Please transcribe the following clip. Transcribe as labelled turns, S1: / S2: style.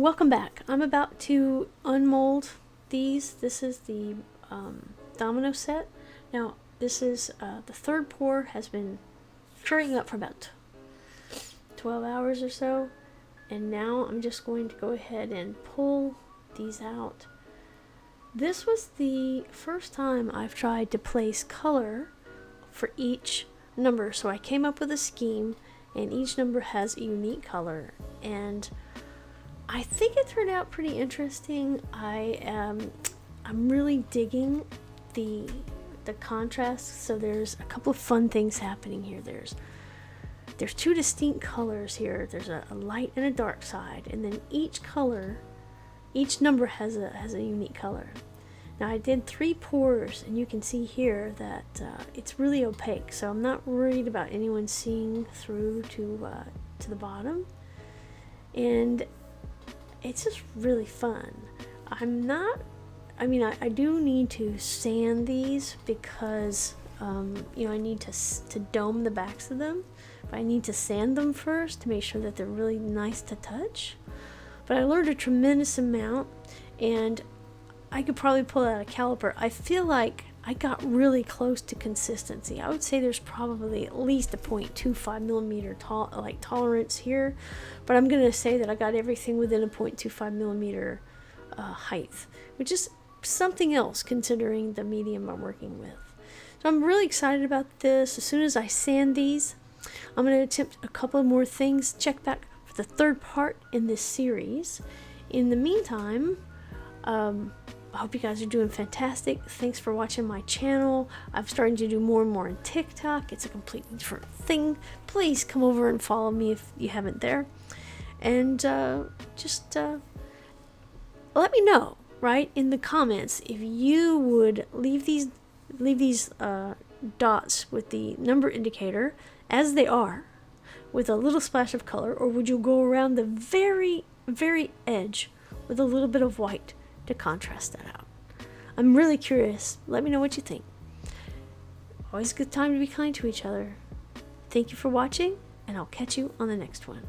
S1: Welcome back. I'm about to unmold these. This is the domino set. Now this is the third pour has been curing up for about 12 hours or so, and now I'm just going to go ahead and pull these out. This was the first time I've tried to place color for each number, so I came up with a scheme and each number has a unique color, and I think it turned out pretty interesting. I'm really digging the contrast. So there's a couple of fun things happening here. There's two distinct colors here. There's a light and a dark side, and then each number has a unique color. Now I did 3 pours, and you can see here that it's really opaque, so I'm not worried about anyone seeing through to the bottom, and it's just really fun. I do need to sand these because I need to dome the backs of them. But I need to sand them first to make sure that they're really nice to touch. But I learned a tremendous amount, and I could probably pull out a caliper. I feel like I got really close to consistency. I would say there's probably at least a 0.25 millimeter tolerance here, but I'm gonna say that I got everything within a 0.25 millimeter height, which is something else considering the medium I'm working with. So I'm really excited about this. As soon as I sand these, I'm going to attempt a couple more things. Check back for the third part in this series. In the meantime, I hope you guys are doing fantastic. Thanks for watching my channel. I'm starting to do more and more on TikTok. It's a completely different thing. Please come over and follow me if you haven't there. And just let me know, right, in the comments if you would leave these dots with the number indicator as they are with a little splash of color, or would you go around the very, very edge with a little bit of white to contrast that out? I'm really curious. Let me know what you think. Always a good time to be kind to each other. Thank you for watching, and I'll catch you on the next one.